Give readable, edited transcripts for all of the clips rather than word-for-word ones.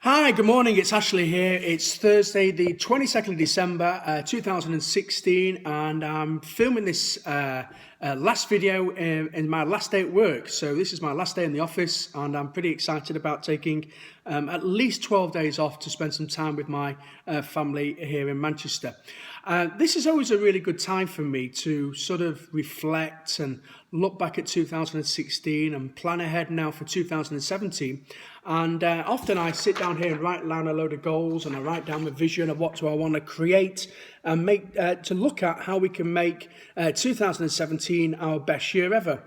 Hi, good morning. It's Ashley here. It's Thursday, the 22nd of December, 2016, and I'm filming this last video in my last day at work. So this is my last day in the office, and I'm pretty excited about taking at least 12 days off to spend some time with my family here in Manchester. This is always a really good time for me to sort of reflect and look back at 2016 and plan ahead now for 2017. And often I sit down here and write down a load of goals, and I write down the vision of what do I want to create and make to look at how we can make 2017 our best year ever.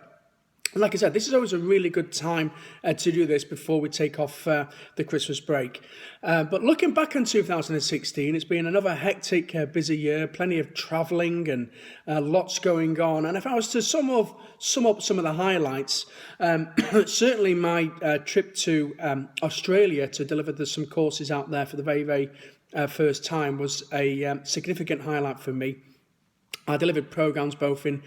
And like I said, this is always a really good time to do this before we take off the Christmas break. But looking back on 2016, it's been another hectic, busy year, plenty of travelling and lots going on. And if I was to sum up some of the highlights, certainly my trip to Australia to deliver some courses out there for the very first time was a significant highlight for me. I delivered programs both in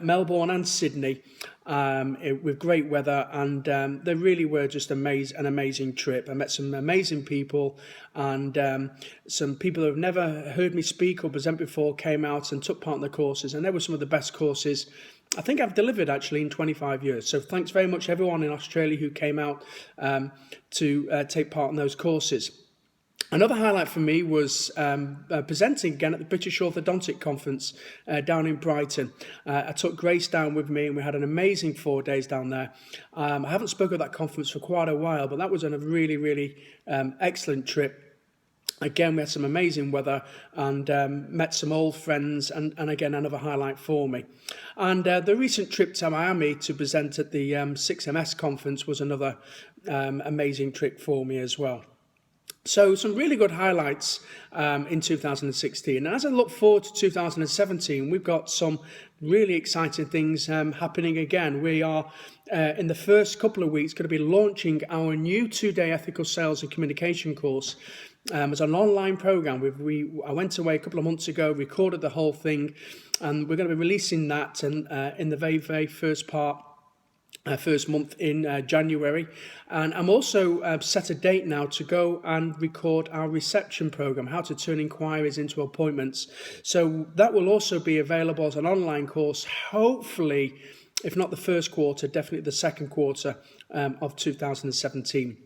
Melbourne and Sydney with great weather, and they really were just an amazing trip. I met some amazing people, and some people who have never heard me speak or present before came out and took part in the courses, and they were some of the best courses I think I've delivered actually in 25 years. So thanks very much everyone in Australia who came out to take part in those courses. Another highlight for me was presenting again at the British Orthodontic Conference down in Brighton. I took Grace down with me, and we had an amazing 4 days down there. I haven't spoken at that conference for quite a while, but that was a really excellent trip. Again, we had some amazing weather and met some old friends, and again, another highlight for me. And the recent trip to Miami to present at the 6MS conference was another amazing trip for me as well. So some really good highlights in 2016. And as I look forward to 2017, we've got some really exciting things happening again. We are, in the first couple of weeks, going to be launching our new 2-day ethical sales and communication course. It's an online program. I went away a couple of months ago, recorded the whole thing, and we're going to be releasing that in the very first month in January. And I'm also set a date now to go and record our reception program, how to turn inquiries into appointments. So that will also be available as an online course, hopefully, if not the first quarter, definitely the second quarter of 2017.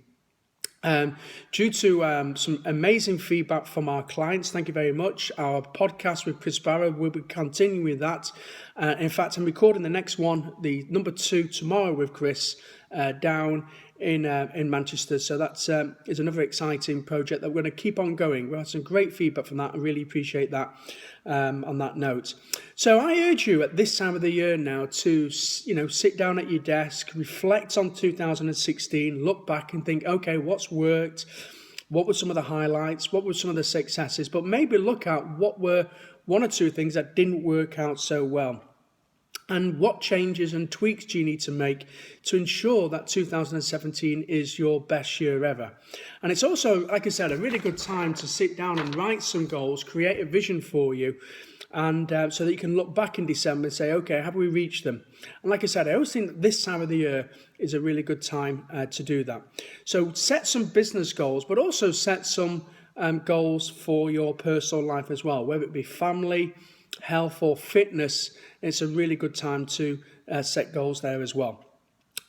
Due to some amazing feedback from our clients, thank you very much. Our podcast with Chris Barrow, we'll be continuing with that. In fact, I'm recording the next one, the number 2, tomorrow with Chris down in Manchester. So that is another exciting project that we're going to keep on going. We had some great feedback from that. I really appreciate that on that note. So I urge you at this time of the year now to, sit down at your desk, reflect on 2016, look back and think, okay, what's worked? What were some of the highlights? What were some of the successes? But maybe look at what were one or two things that didn't work out so well. And what changes and tweaks do you need to make to ensure that 2017 is your best year ever? And it's also, like I said, a really good time to sit down and write some goals, create a vision for you, and so that you can look back in December and say, okay, have we reached them? And like I said, I always think that this time of the year is a really good time to do that. So set some business goals, but also set some goals for your personal life as well, whether it be family, health or fitness. It's a really good time to set goals there as well.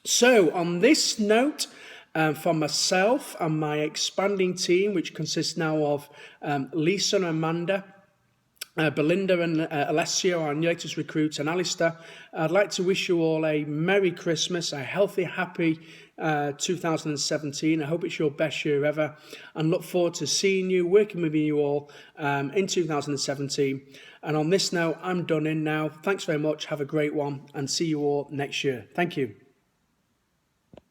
So on this note, from myself and my expanding team, which consists now of Lisa and Amanda, Belinda and Alessio, our latest recruits, and Alistair, I'd like to wish you all a Merry Christmas, a healthy, happy 2017. I hope it's your best year ever, and look forward to seeing you, working with you all in 2017. And on this note, I'm done in now. Thanks very much. Have a great one, and see you all next year. Thank you.